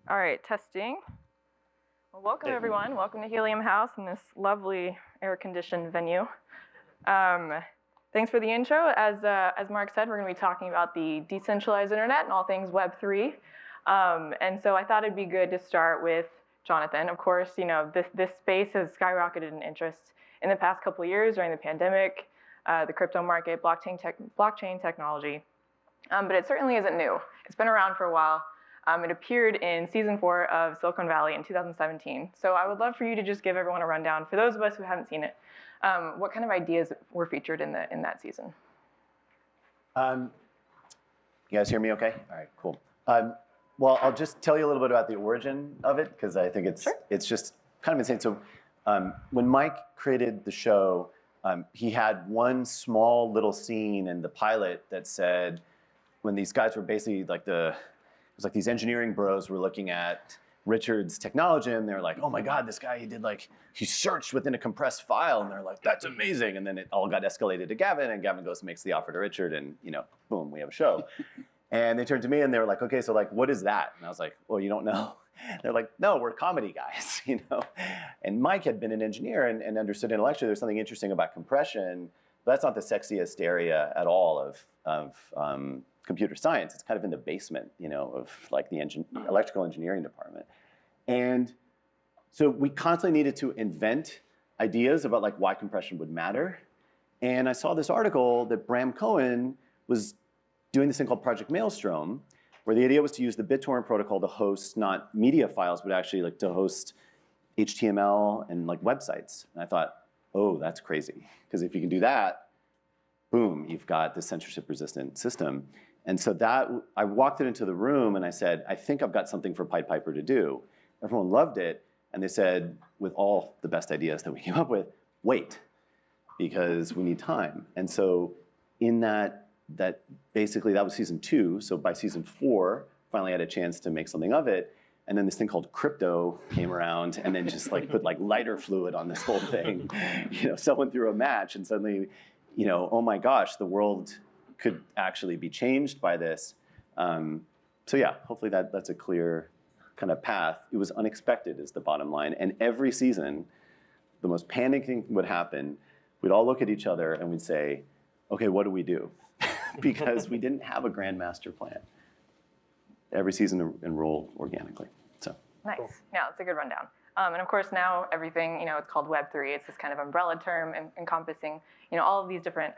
All right, testing. Well, welcome everyone. Welcome to Helium House in this lovely air-conditioned venue. Thanks for the intro. As Mark said, we're going to be talking about the decentralized internet and all things Web3. And so I thought it'd be good to start with Jonathan. Of course, you know, this space has skyrocketed in interest in the past couple of years during the pandemic, the crypto market, blockchain technology. But it certainly isn't new. It's been around for a while. It appeared in season 4 of Silicon Valley in 2017. So I would love for you to just give everyone a rundown, for those of us who haven't seen it, what kind of ideas were featured in that season? You guys hear me okay? All right, cool. Well, I'll just tell you a little bit about the origin of it, because I think it's just kind of insane. So when Mike created the show, he had one small little scene in the pilot that said, when these guys were basically like it was like these engineering bros were looking at Richard's technology, and they're like, oh my God, this guy, he searched within a compressed file, and they're like, that's amazing. And then it all got escalated to Gavin, and Gavin goes and makes the offer to Richard, and boom, we have a show. And they turned to me and they were like, okay, so like, what is that? And I was like, well, you don't know. They're like, no, we're comedy guys, And Mike had been an engineer and understood intellectually there's something interesting about compression, but that's not the sexiest area at all of computer science. It's kind of in the basement, of like the electrical engineering department. And so we constantly needed to invent ideas about like why compression would matter. And I saw this article that Bram Cohen was doing this thing called Project Maelstrom, where the idea was to use the BitTorrent protocol to host not media files, but actually like to host HTML and like websites. And I thought, oh, that's crazy. Because if you can do that, boom, you've got this censorship-resistant system. And so I walked it into the room and I said, I think I've got something for Pied Piper to do. Everyone loved it. And they said, with all the best ideas that we came up with, wait, because we need time. And so in that basically that was season 2. So by season 4, finally had a chance to make something of it. And then this thing called crypto came around, and then just like put like lighter fluid on this whole thing. Someone threw a match, and suddenly, oh my gosh, the world could actually be changed by this. So yeah, hopefully that's a clear kind of path. It was unexpected is the bottom line. And every season, the most panic thing would happen. We'd all look at each other and we'd say, okay, what do we do? Because we didn't have a grand master plan. Every season enrolled organically. So nice. Cool. Yeah, that's a good rundown. And of course now everything, it's called Web3. It's this kind of umbrella term encompassing, all of these different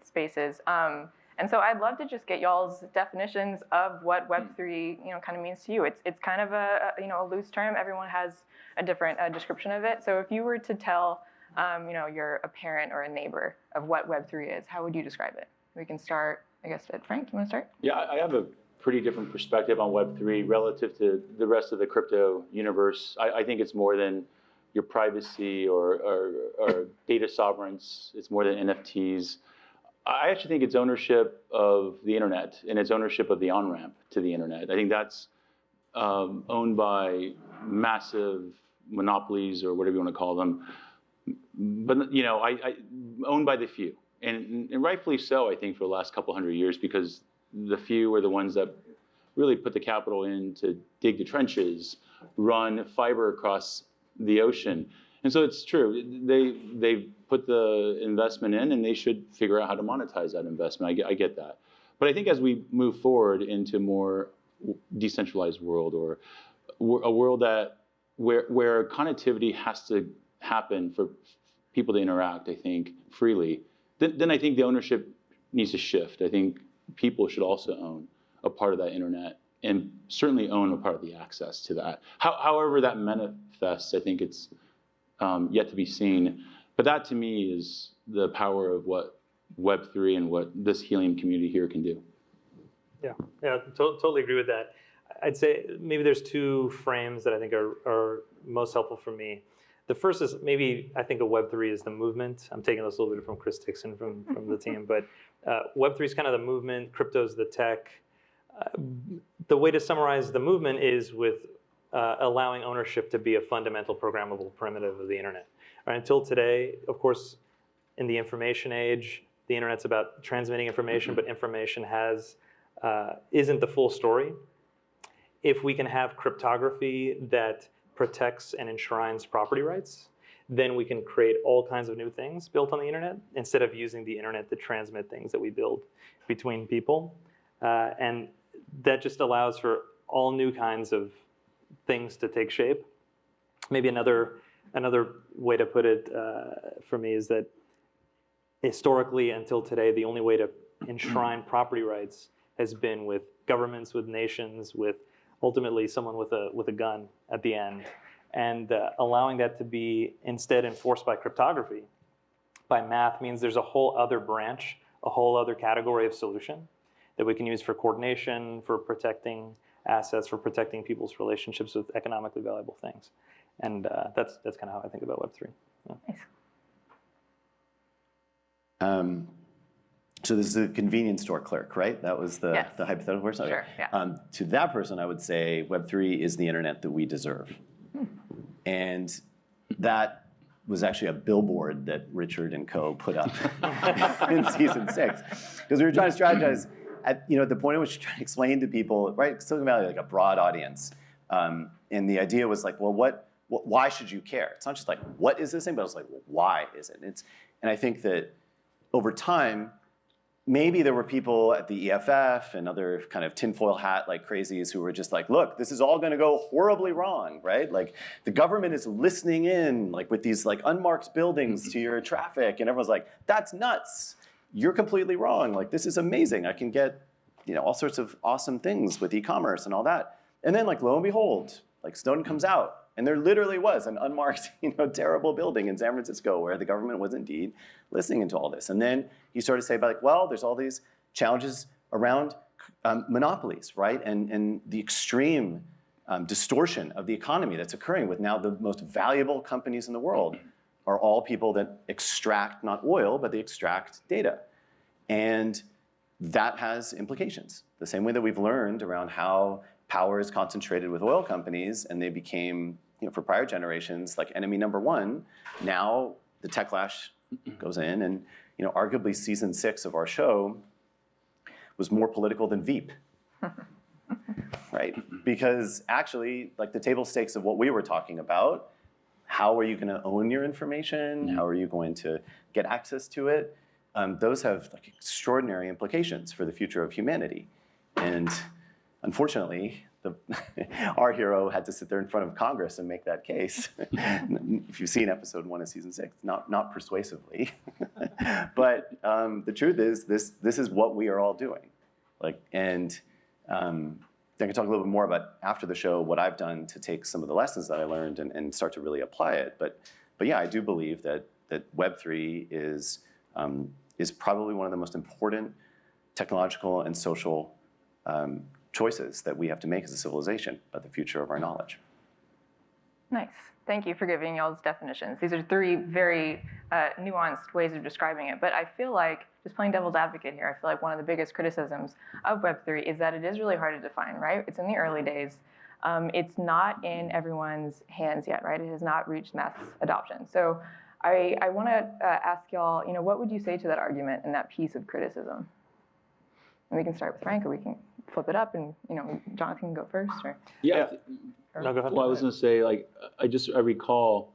spaces. And so I'd love to just get y'all's definitions of what Web3, kind of means to you. It's kind of a loose term. Everyone has a different description of it. So if you were to tell, you're a parent or a neighbor of what Web3 is, how would you describe it? We can start, I guess, at Frank. You want to start? Yeah, I have a pretty different perspective on Web3 relative to the rest of the crypto universe. I think it's more than your privacy or data sovereigns. It's more than NFTs. I actually think it's ownership of the internet, and it's ownership of the on-ramp to the internet. I think that's owned by massive monopolies or whatever you want to call them. But owned by the few. And rightfully so, I think, for the last couple hundred years, because the few are the ones that really put the capital in to dig the trenches, run fiber across the ocean. And so it's true. They put the investment in, and they should figure out how to monetize that investment. I get that. But I think as we move forward into a more decentralized world, or a world where connectivity has to happen for people to interact, I think, freely, then I think the ownership needs to shift. I think people should also own a part of that internet, and certainly own a part of the access to that. However that manifests, I think it's yet to be seen. But that, to me, is the power of what Web3 and what this Helium community here can do. Yeah, totally agree with that. I'd say maybe there's 2 frames that I think are most helpful for me. The first is maybe I think of Web3 as the movement. I'm taking this a little bit from Chris Dixon from the team, but Web3 is kind of the movement, crypto is the tech. The way to summarize the movement is with allowing ownership to be a fundamental programmable primitive of the internet. Right, until today, of course, in the information age, the internet's about transmitting information, but information isn't the full story. if we can have cryptography that protects and enshrines property rights, then we can create all kinds of new things built on the internet instead of using the internet to transmit things that we build between people. And that just allows for all new kinds of things to take shape. Maybe another way to put it for me is that historically until today, the only way to enshrine property rights has been with governments, with nations, with ultimately someone with a gun at the end. And allowing that to be instead enforced by cryptography, by math, means there's a whole other branch, a whole other category of solution that we can use for coordination, for protecting assets, for protecting people's relationships with economically valuable things. And that's kind of how I think about Web3. Yeah. Nice. So this is a convenience store clerk, right? That was the, Yes. the hypothetical person? Okay. Sure, yeah. To that person, I would say Web3 is the internet that we deserve. And that was actually a billboard that Richard and co put up in season 6. Because we were trying to strategize at the point at which you're trying to explain to people, right, Silicon Valley, like a broad audience. And the idea was like, well, why should you care? It's not just like, what is this thing? But it's like, well, why is it? And I think that over time, maybe there were people at the EFF and other kind of tinfoil hat like crazies who were just like, look, this is all going to go horribly wrong, right? Like the government is listening in like with these like unmarked buildings to your traffic, and everyone's like, that's nuts. You're completely wrong. Like this is amazing. I can get all sorts of awesome things with e-commerce and all that. And then like lo and behold, like Snowden comes out, and there literally was an unmarked, terrible building in San Francisco where the government was indeed listening into all this. And then he started to say, like, well, there's all these challenges around monopolies, right? And the extreme distortion of the economy that's occurring with now the most valuable companies in the world are all people that extract not oil, but they extract data. And that has implications. The same way that we've learned around how power is concentrated with oil companies, and they became, for prior generations, like enemy number one. Now the techlash goes in, and arguably season 6 of our show was more political than Veep, right? Because actually, like the table stakes of what we were talking about, how are you going to own your information? How are you going to get access to it? Those have like extraordinary implications for the future of humanity, and unfortunately, our hero had to sit there in front of Congress and make that case. If you've seen episode 1 of season 6, not persuasively. But the truth is, this is what we are all doing. And I can talk a little bit more about after the show what I've done to take some of the lessons that I learned and start to really apply it. But yeah, I do believe that Web3 is probably one of the most important technological and social choices that we have to make as a civilization about the future of our knowledge. Nice. Thank you for giving y'all's definitions. These are 3 very nuanced ways of describing it. But I feel like, just playing devil's advocate here, I feel like one of the biggest criticisms of Web3 is that it is really hard to define, right? It's in the early days. It's not in everyone's hands yet, right? It has not reached mass adoption. So I want to ask y'all, what would you say to that argument and that piece of criticism? And we can start with Frank, or we can flip it up, and Jonathan can go first. Or Yeah. No, go ahead. Well, I was going to say, like, I recall,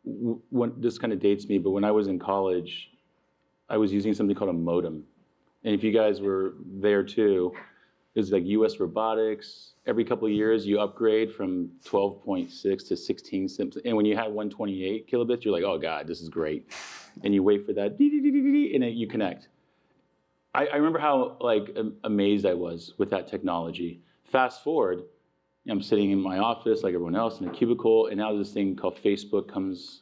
when this kind of dates me, but when I was in college, I was using something called a modem. And if you guys were there too, it was like US robotics. Every couple of years, you upgrade from 12.6 to 16. And when you have 128 kilobits, you're like, oh God, this is great. And you wait for that, and you connect. I remember how amazed I was with that technology. Fast forward, I'm sitting in my office like everyone else in a cubicle, and now this thing called Facebook comes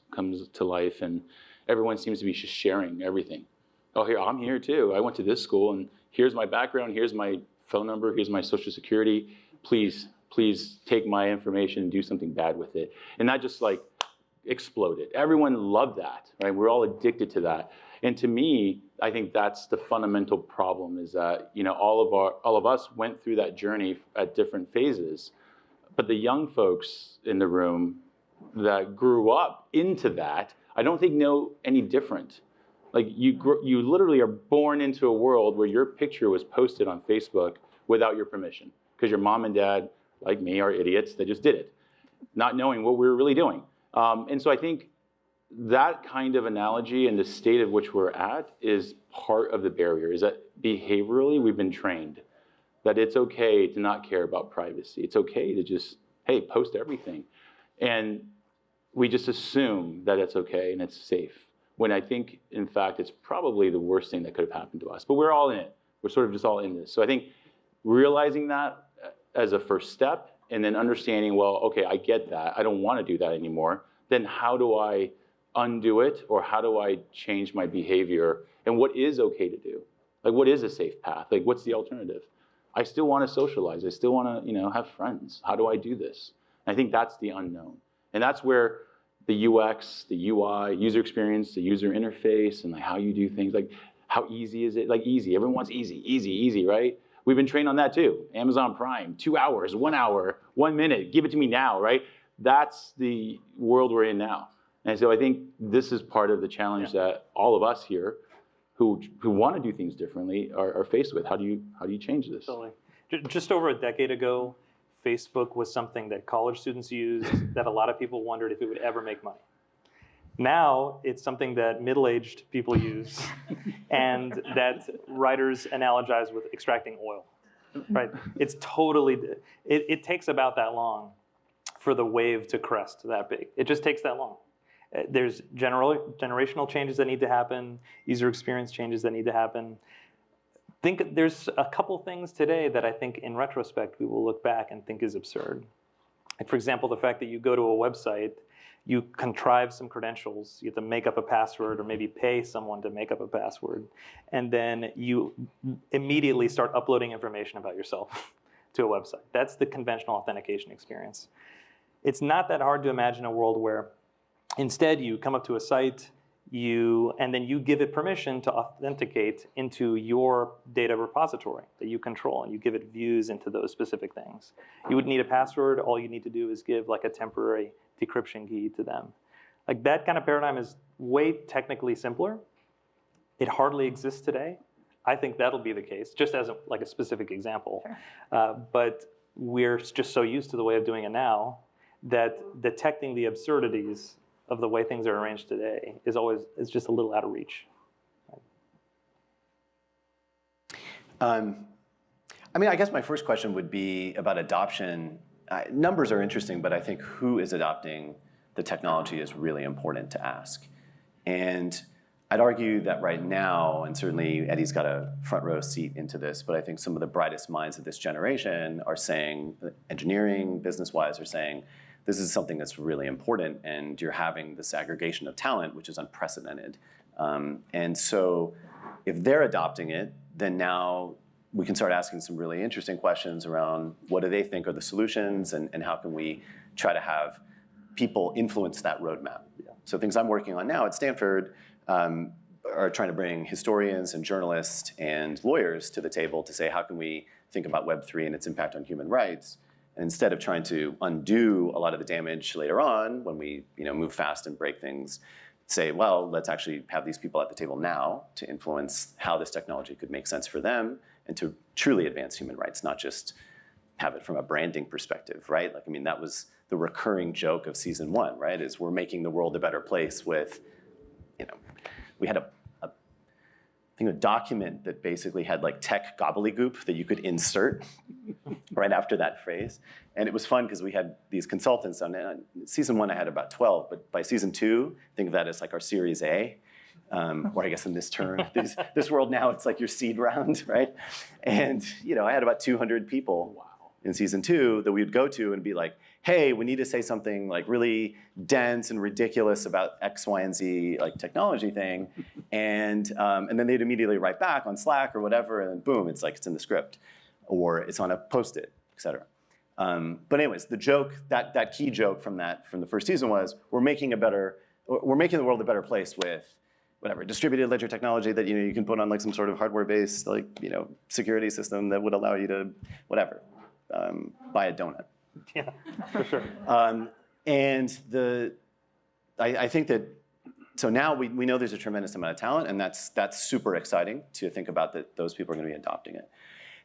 to life, and everyone seems to be just sharing everything. Oh, I'm here too. I went to this school, and here's my background, here's my phone number, here's my social security. Please take my information and do something bad with it. And that just exploded. Everyone loved that, right? We're all addicted to that. And to me, I think that's the fundamental problem, is that all of us went through that journey at different phases, but the young folks in the room that grew up into that, I don't think know any different. Like you literally are born into a world where your picture was posted on Facebook without your permission, because your mom and dad like me, are idiots that just did it, not knowing what we were really doing. And so I think that kind of analogy and the state of which we're at is part of the barrier, is that behaviorally we've been trained that it's okay to not care about privacy. It's okay to just, hey, post everything. And we just assume that it's okay and it's safe, when I think, in fact, it's probably the worst thing that could have happened to us. But we're all in it. We're sort of just all in this. So I think realizing that as a first step, and then understanding, well, okay, I get that. I don't want to do that anymore. Then how do I undo it, or how do I change my behavior? And what is okay to do? Like, what is a safe path? Like, what's the alternative? I still want to socialize. I still want to, have friends. How do I do this? And I think that's the unknown. And that's where the UX, the UI, user experience, the user interface, and like how you do things, like how easy is it? Like easy, everyone wants easy, easy, easy, right? We've been trained on that too. Amazon Prime, 2 hours, 1 hour, 1 minute, give it to me now, right? That's the world we're in now. And so I think this is part of the challenge that all of us here who want to do things differently are faced with. How do you change this? Totally. Just over a decade ago, Facebook was something that college students used, that a lot of people wondered if it would ever make money. Now, it's something that middle-aged people use and that writers analogize with extracting oil, right? It's totally, it takes about that long for the wave to crest that big. It just takes that long. There's generational changes that need to happen, user experience changes that need to happen. There's a couple things today that I think in retrospect we will look back and think is absurd. Like, for example, the fact that you go to a website, you contrive some credentials, you have to make up a password or maybe pay someone to make up a password, and then you immediately start uploading information about yourself to a website. That's the conventional authentication experience. It's not that hard to imagine a world where instead you come up to a site, and then you give it permission to authenticate into your data repository that you control, and you give it views into those specific things. You would need a password. All you need to do is give like a temporary decryption key to them. Like, that kind of paradigm is way technically simpler. It hardly exists today. I think that'll be the case, just as a specific example. Sure. But we're just so used to the way of doing it now that detecting the absurdities of the way things are arranged today is just a little out of reach. I mean, I guess my first question would be about adoption. Numbers are interesting, but I think who is adopting the technology is really important to ask. And I'd argue that right now, and certainly Eddy's got a front row seat into this, but I think some of the brightest minds of this generation are saying, engineering, business-wise, are saying, this is something that's really important, and you're having this aggregation of talent, which is unprecedented. And so if they're adopting it, then now we can start asking some really interesting questions around what do they think are the solutions, and how can we try to have people influence that roadmap. Yeah. So things I'm working on now at Stanford are trying to bring historians and journalists and lawyers to the table to say, how can we think about Web3 and its impact on human rights? And instead of trying to undo a lot of the damage later on when we move fast and break things, say, well, let's actually have these people at the table now to influence how this technology could make sense for them and to truly advance human rights, not just have it from a branding perspective, right? Like, I mean, that was the recurring joke of season 1, right? Is we're making the world a better place with, we had a document that basically had like tech gobbledygook that you could insert right after that phrase. And it was fun because we had these consultants on season 1, I had about 12, but by season 2, think of that as like our series A, or I guess in this term, this world now, it's like your seed round, right? And I had about 200 people in season 2 that we would go to and be like, hey, we need to say something like really dense and ridiculous about X, Y, and Z like technology thing. And then they'd immediately write back on Slack or whatever, and then boom, it's like it's in the script, or it's on a Post-it, et cetera. But anyways, the joke, that key joke from the first season was, we're making the world a better place with whatever, distributed ledger technology that you can put on like some sort of hardware-based like security system that would allow you to whatever, buy a donut. Yeah, for sure. And I think that, so now we know there's a tremendous amount of talent, and that's super exciting to think about that those people are going to be adopting it.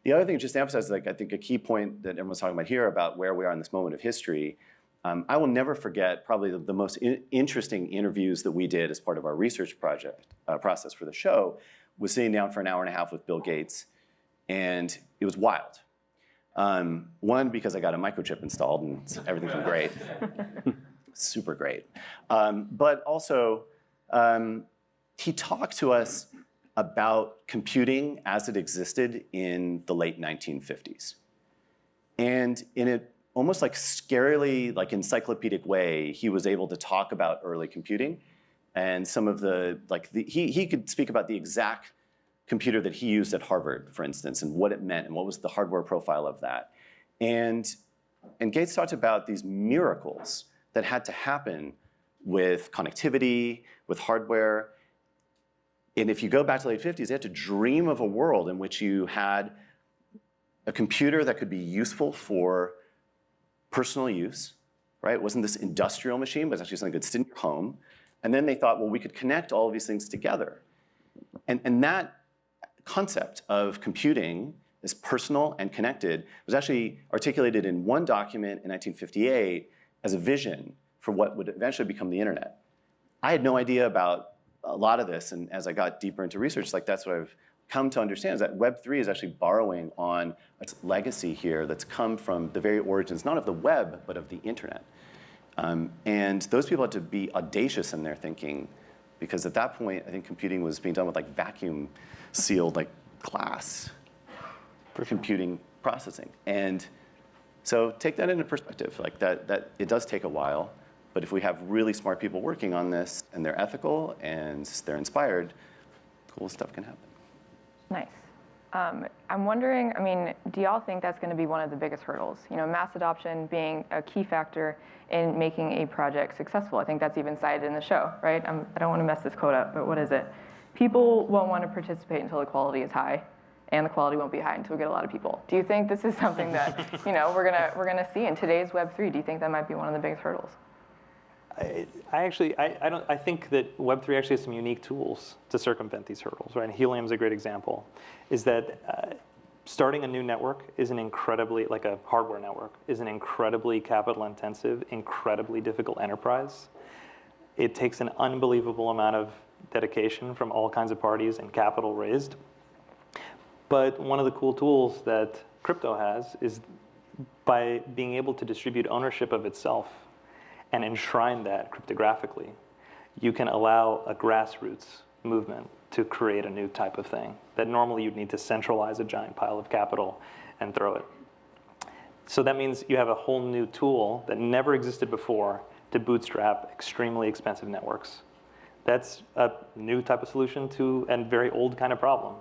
The other thing, just to emphasize, like I think a key point that everyone's talking about here about where we are in this moment of history, I will never forget probably the most interesting interviews that we did as part of our research process for the show was sitting down for an hour and a half with Bill Gates, and it was wild. One, because I got a microchip installed and everything's been great, super great. But also, he talked to us about computing as it existed in the late 1950s. And in a almost like scarily like encyclopedic way, he was able to talk about early computing and some of he could speak about the exact computer that he used at Harvard, for instance, and what it meant and what was the hardware profile of that. And Gates talked about these miracles that had to happen with connectivity, with hardware. And if you go back to the late 50s, they had to dream of a world in which you had a computer that could be useful for personal use, right? It wasn't this industrial machine, but it was actually something that could sit in your home. And then they thought, well, we could connect all of these things together. And that concept of computing as personal and connected was actually articulated in one document in 1958 as a vision for what would eventually become the internet. I had no idea about a lot of this, and as I got deeper into research, like that's what I've come to understand is that Web3 is actually borrowing on its legacy here that's come from the very origins, not of the web, but of the internet. And those people had to be audacious in their thinking, because at that point, I think computing was being done with like vacuum sealed like glass for computing processing. And so take that into perspective, like that it does take a while, but if we have really smart people working on this and they're ethical and they're inspired, cool stuff can happen. Nice. I'm wondering, I mean, do y'all think that's going to be one of the biggest hurdles? You know, mass adoption being a key factor in making a project successful. I think that's even cited in the show, right? I don't want to mess this quote up, but what is it? People won't want to participate until the quality is high, and the quality won't be high until we get a lot of people. Do you think this is something that, you know, we're gonna see in today's Web3? Do you think that might be one of the biggest hurdles? I think that Web3 actually has some unique tools to circumvent these hurdles, right? And Helium is a great example. Is that starting a new network is an incredibly, like a hardware network, is an incredibly capital intensive, incredibly difficult enterprise. It takes an unbelievable amount of dedication from all kinds of parties and capital raised. But one of the cool tools that crypto has is by being able to distribute ownership of itself and enshrine that cryptographically, you can allow a grassroots movement to create a new type of thing that normally you'd need to centralize a giant pile of capital and throw it. So that means you have a whole new tool that never existed before to bootstrap extremely expensive networks. That's a new type of solution to a very old kind of problem.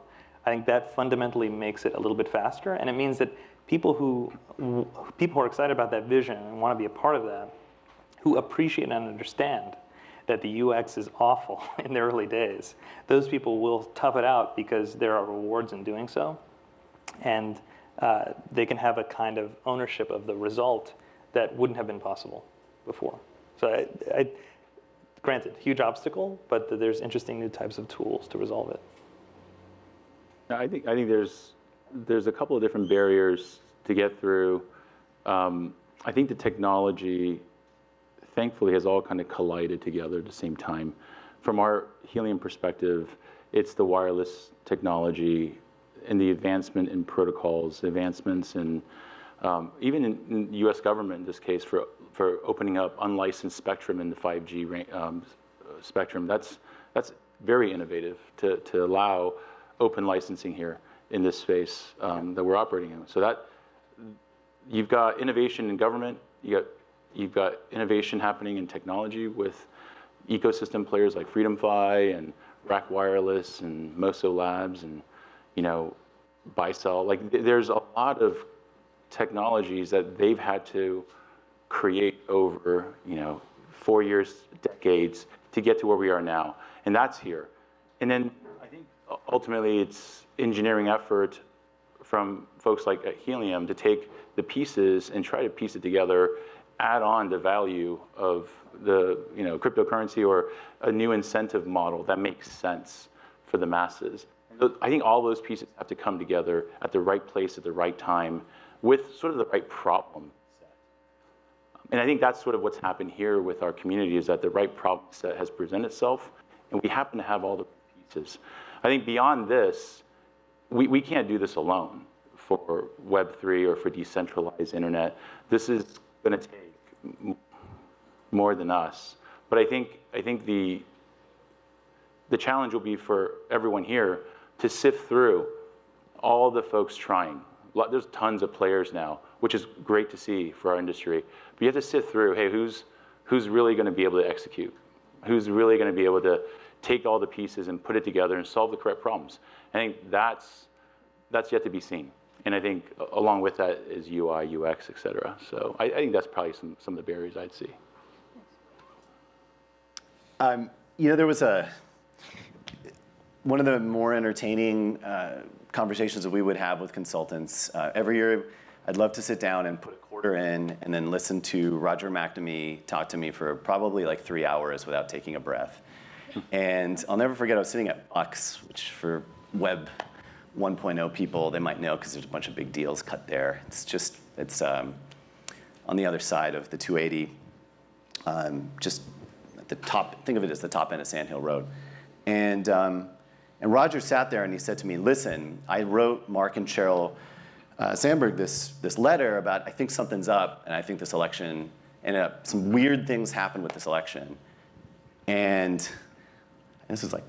I think that fundamentally makes it a little bit faster, and it means that people who are excited about that vision and want to be a part of that, who appreciate and understand that the UX is awful in the early days, those people will tough it out because there are rewards in doing so. And they can have a kind of ownership of the result that wouldn't have been possible before. So granted, huge obstacle, but there's interesting new types of tools to resolve it. I think there's a couple of different barriers to get through. I think the technology, thankfully, has all kind of collided together at the same time. From our Helium perspective, it's the wireless technology and the advancement in protocols, advancements in, even in the US government in this case, for opening up unlicensed spectrum in the 5G spectrum. That's very innovative to allow open licensing here in this space that we're operating in. So that you've got innovation in government, you've got innovation happening in technology with ecosystem players like FreedomFi and Rack Wireless and Moso Labs and Bicell. Like there's a lot of technologies that they've had to create over 4 years, decades to get to where we are now, and that's here. And then I think ultimately it's engineering effort from folks like at Helium to take the pieces and try to piece it together, add on the value of the cryptocurrency or a new incentive model that makes sense for the masses. And I think all those pieces have to come together at the right place at the right time with sort of the right problem set. And I think that's sort of what's happened here with our community, is that the right problem set has presented itself, and we happen to have all the pieces. I think beyond this, we can't do this alone for Web3 or for decentralized internet. This is going to take more than us. But I think the challenge will be for everyone here to sift through all the folks trying. There's tons of players now, which is great to see for our industry. But you have to sift through, hey, who's really going to be able to execute? Who's really going to be able to take all the pieces and put it together and solve the correct problems? I think that's yet to be seen. And I think along with that is UI, UX, et cetera. So I think that's probably some of the barriers I'd see. There was one of the more entertaining conversations that we would have with consultants. Every year, I'd love to sit down and put a quarter in and then listen to Roger McNamee talk to me for probably like 3 hours without taking a breath. And I'll never forget, I was sitting at Bucks, which for Web 1.0 people, they might know because there's a bunch of big deals cut there. It's on the other side of the 280, just at the top, think of it as the top end of Sand Hill Road. And Roger sat there and he said to me, listen, I wrote Mark and Sheryl Sandberg this letter about, I think something's up, and I think this election ended up, some weird things happened with this election. And this was like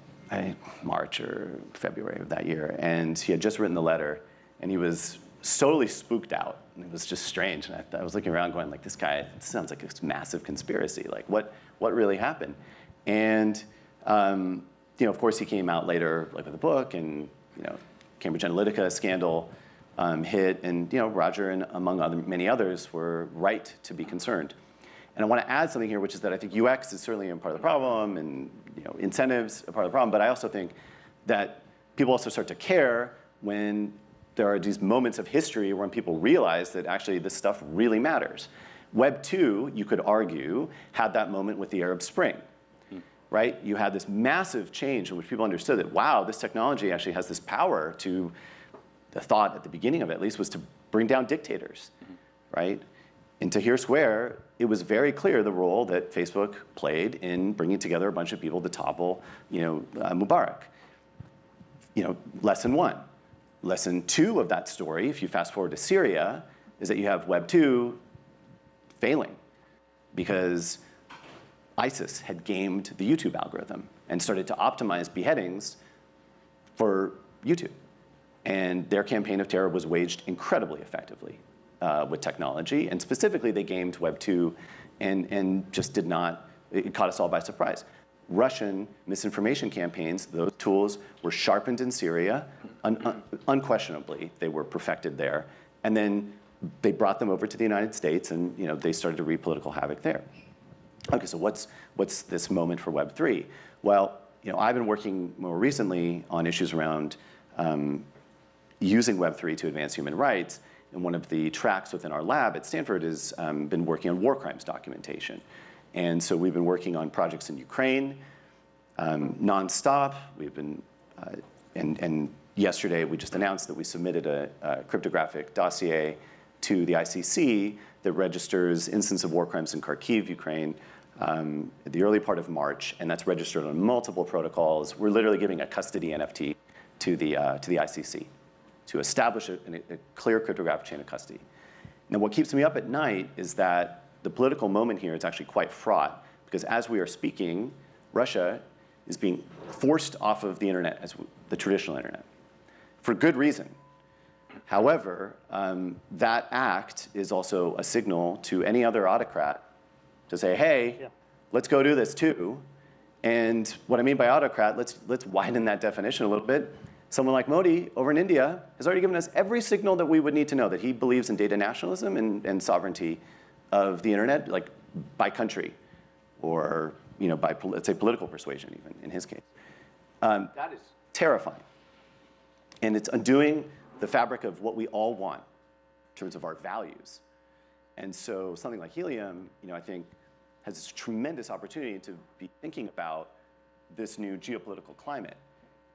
March or February of that year. And he had just written the letter, and he was totally spooked out. And it was just strange. And I was looking around going, like, this guy, it sounds like a massive conspiracy. Like, what really happened? And of course, he came out later, like with a book, and Cambridge Analytica scandal hit, and Roger and among many others were right to be concerned. And I want to add something here, which is that I think UX is certainly a part of the problem, and incentives are part of the problem. But I also think that people also start to care when there are these moments of history when people realize that actually this stuff really matters. Web 2, you could argue, had that moment with the Arab Spring. Right? You had this massive change in which people understood that, wow, this technology actually has this power to, the thought at the beginning of it at least was to bring down dictators, right? In Tahrir Square, it was very clear the role that Facebook played in bringing together a bunch of people to topple, Mubarak. Lesson 1. Lesson 2 of that story, if you fast forward to Syria, is that you have Web 2 failing because ISIS had gamed the YouTube algorithm and started to optimize beheadings for YouTube. And their campaign of terror was waged incredibly effectively with technology. And specifically, they gamed Web 2 and just did not, it caught us all by surprise. Russian misinformation campaigns, those tools were sharpened in Syria. Unquestionably, they were perfected there. And then they brought them over to the United States, and they started to wreak political havoc there. Okay, so what's this moment for Web 3? Well, I've been working more recently on issues around using Web 3 to advance human rights. And one of the tracks within our lab at Stanford has been working on war crimes documentation. And so we've been working on projects in Ukraine nonstop. We've been, and yesterday we just announced that we submitted a cryptographic dossier to the ICC that registers instances of war crimes in Kharkiv, Ukraine, at the early part of March, and that's registered on multiple protocols. We're literally giving a custody NFT to the ICC to establish a clear cryptographic chain of custody. Now, what keeps me up at night is that the political moment here is actually quite fraught, because as we are speaking, Russia is being forced off of the internet, as the traditional internet, for good reason. However, that act is also a signal to any other autocrat to say, hey, let's go do this too. And what I mean by autocrat, let's widen that definition a little bit. Someone like Modi over in India has already given us every signal that we would need to know that he believes in data nationalism and sovereignty of the internet, like by country, or by, let's say, political persuasion even, in his case. That is terrifying. And it's undoing the fabric of what we all want in terms of our values. And so something like Helium, I think, has this tremendous opportunity to be thinking about this new geopolitical climate.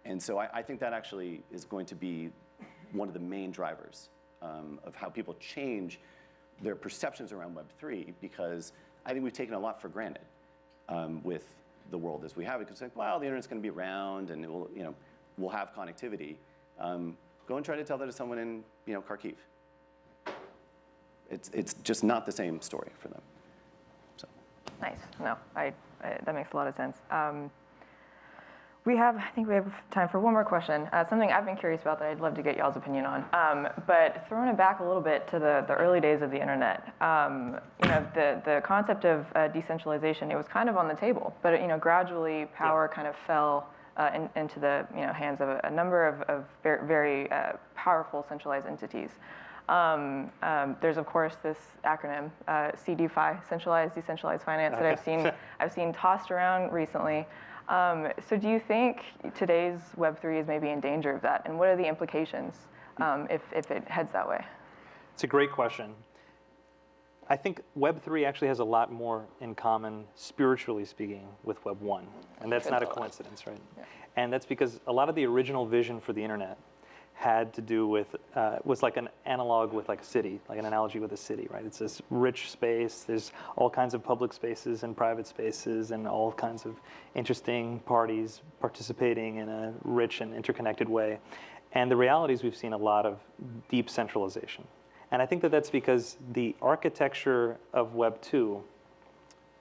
And so I think that actually is going to be one of the main drivers of how people change their perceptions around Web3, because I think we've taken a lot for granted with the world as we have it. Because like, well, the internet's going to be around, and it will, we'll have connectivity. Go and try to tell that to someone in, Kharkiv. It's just not the same story for them. So. Nice. No, that makes a lot of sense. I think we have time for one more question. Something I've been curious about that I'd love to get y'all's opinion on. But throwing it back a little bit to the early days of the internet, the concept of decentralization, it was kind of on the table, but gradually power kind of fell into the hands of a number of very, very powerful centralized entities. There's of course this acronym CDFI, centralized decentralized finance, that I've seen tossed around recently. So do you think today's Web3 is maybe in danger of that, and what are the implications if it heads that way? It's a great question. I think Web3 actually has a lot more in common, spiritually speaking, with Web1, and that's not a coincidence, right? Yeah. And that's because a lot of the original vision for the internet had to do with, was like an analog with like a city, like an analogy with a city, right? It's this rich space, there's all kinds of public spaces and private spaces and all kinds of interesting parties participating in a rich and interconnected way. And the reality is we've seen a lot of deep centralization. And I think that that's because the architecture of Web 2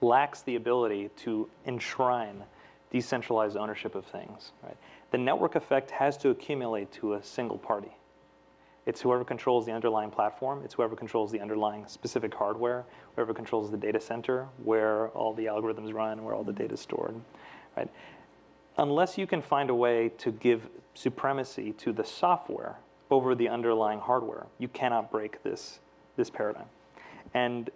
lacks the ability to enshrine decentralized ownership of things, right? The network effect has to accumulate to a single party. It's whoever controls the underlying platform, it's whoever controls the underlying specific hardware, whoever controls the data center, where all the algorithms run, where all the data is stored, right? Unless you can find a way to give supremacy to the software over the underlying hardware, you cannot break this paradigm. And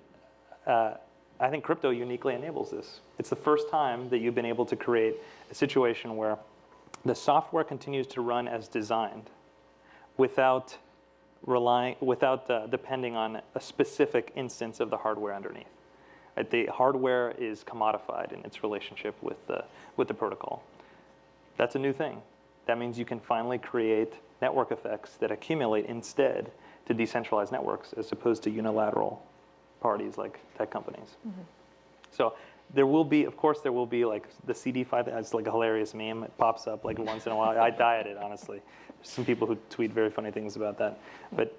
I think crypto uniquely enables this. It's the first time that you've been able to create a situation where the software continues to run as designed without depending on a specific instance of the hardware underneath. Right? The hardware is commodified in its relationship with the protocol. That's a new thing. That means you can finally create network effects that accumulate instead to decentralized networks as opposed to unilateral parties like tech companies. Mm-hmm. So there will be, of course, there will be like the CD5, that's like a hilarious meme. It pops up like once in a while. I die at it, honestly. There's some people who tweet very funny things about that. But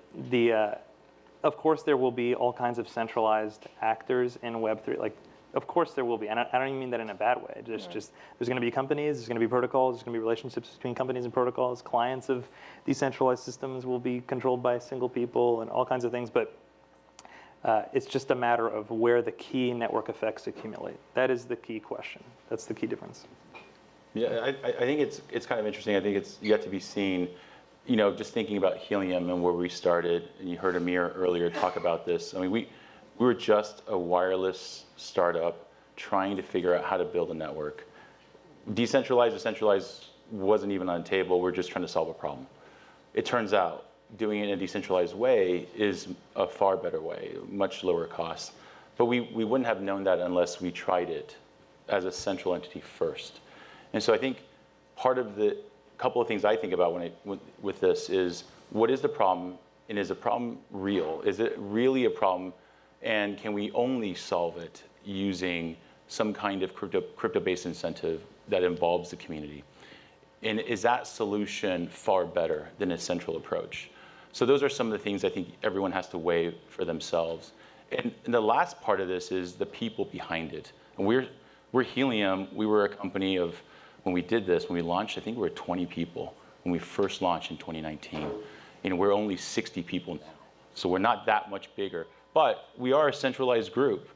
of course, there will be all kinds of centralized actors in Web3. Like, of course there will be, and I don't even mean that in a bad way. There's going to be companies, there's going to be protocols, there's going to be relationships between companies and protocols. Clients of decentralized systems will be controlled by single people and all kinds of things. But it's just a matter of where the key network effects accumulate. That is the key question. That's the key difference. Yeah, I think it's kind of interesting. I think it's yet to be seen. Just thinking about Helium and where we started, and you heard Amir earlier talk about this. I mean, we were just a wireless startup trying to figure out how to build a network. Decentralized wasn't even on the table. We're just trying to solve a problem. It turns out doing it in a decentralized way is a far better way, much lower cost. But we wouldn't have known that unless we tried it as a central entity first. And so I think part of the couple of things I think about with this is, what is the problem, and is the problem real? Is it really a problem, and can we only solve it using some kind of crypto-based incentive that involves the community? And is that solution far better than a central approach? So those are some of the things I think everyone has to weigh for themselves. And the last part of this is the people behind it. And we're Helium. We were a company of, when we did this, when we launched, I think we were 20 people when we first launched in 2019. And we're only 60 people now. So we're not that much bigger. But we are a centralized group.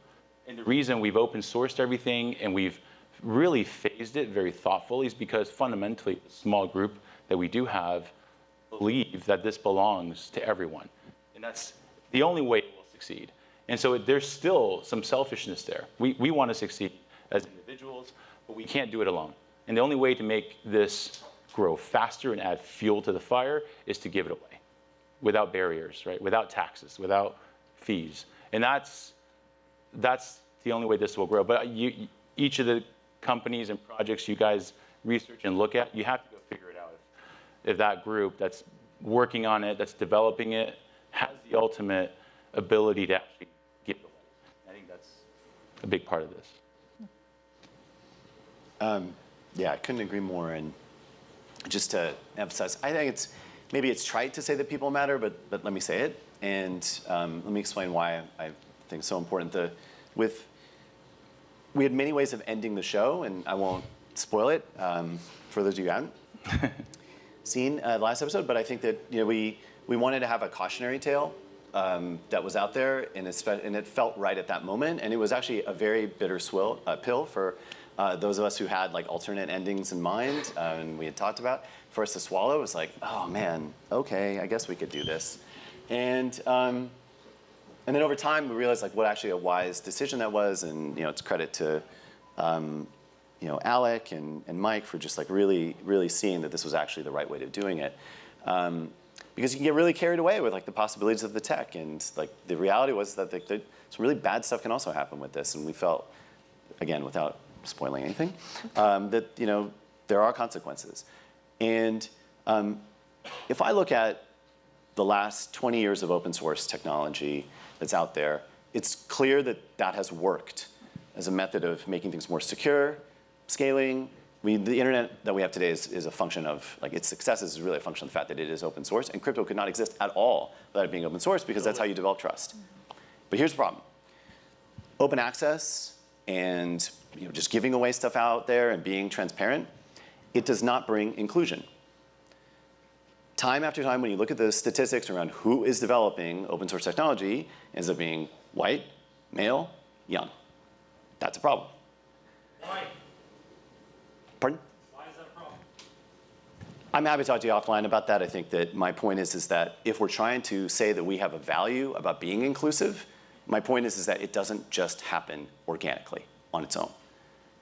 And the reason we've open sourced everything and we've really phased it very thoughtfully is because fundamentally, the small group that we do have believe that this belongs to everyone. And that's the only way we'll succeed. And so there's still some selfishness there. We want to succeed as individuals, but we can't do it alone. And the only way to make this grow faster and add fuel to the fire is to give it away without barriers, right? Without taxes, without fees. And that's the only way this will grow. But each of the companies and projects you guys research and look at, you have to go figure it out if that group that's working on it, that's developing it, has the ultimate ability to actually get it. I think that's a big part of this. Yeah, I couldn't agree more. And just to emphasize, I think maybe it's trite to say that people matter, but let me say it. And let me explain why I think it's so important. We had many ways of ending the show, and I won't spoil it for those of you who haven't seen the last episode. But I think that we wanted to have a cautionary tale that was out there, and it felt right at that moment. And it was actually a very bitter pill for those of us who had like alternate endings in mind, and we had talked about, for us to swallow. It was like, oh man, okay, I guess we could do this. And then over time, we realized like what actually a wise decision that was, and it's credit to Alec and Mike for just like really, really seeing that this was actually the right way of doing it. Because you can get really carried away with like the possibilities of the tech, and like the reality was that some really bad stuff can also happen with this, and we felt, again, without spoiling anything, that there are consequences. And if I look at the last 20 years of open source technology that's out there, it's clear that that has worked as a method of making things more secure, scaling. The internet that we have today is a function of, like, its success is really a function of the fact that it is open source, and crypto could not exist at all without it being open source, because that's how you develop trust. But here's the problem. Open access and just giving away stuff out there and being transparent, it does not bring inclusion. Time after time, when you look at the statistics around who is developing open source technology, it ends up being white, male, young. That's a problem. Why? Pardon? Why is that a problem? I'm happy to talk to you offline about that. I think that my point is that if we're trying to say that we have a value about being inclusive, my point is that it doesn't just happen organically on its own.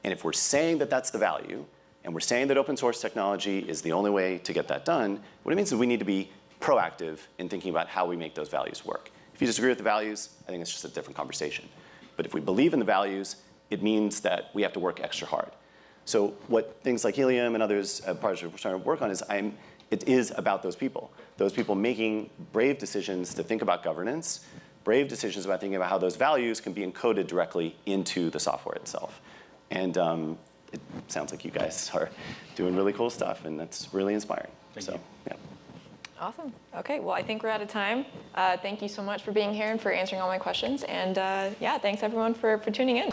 And if we're saying that that's the value, and we're saying that open source technology is the only way to get that done, what it means is we need to be proactive in thinking about how we make those values work. If you disagree with the values, I think it's just a different conversation. But if we believe in the values, it means that we have to work extra hard. So what things like Helium and others projects we're trying to work on is it is about those people making brave decisions to think about governance, brave decisions about thinking about how those values can be encoded directly into the software itself. And it sounds like you guys are doing really cool stuff, and that's really inspiring. Thank you. Yeah. Awesome. Okay, well, I think we're out of time. Thank you so much for being here and for answering all my questions. And yeah, thanks everyone for tuning in.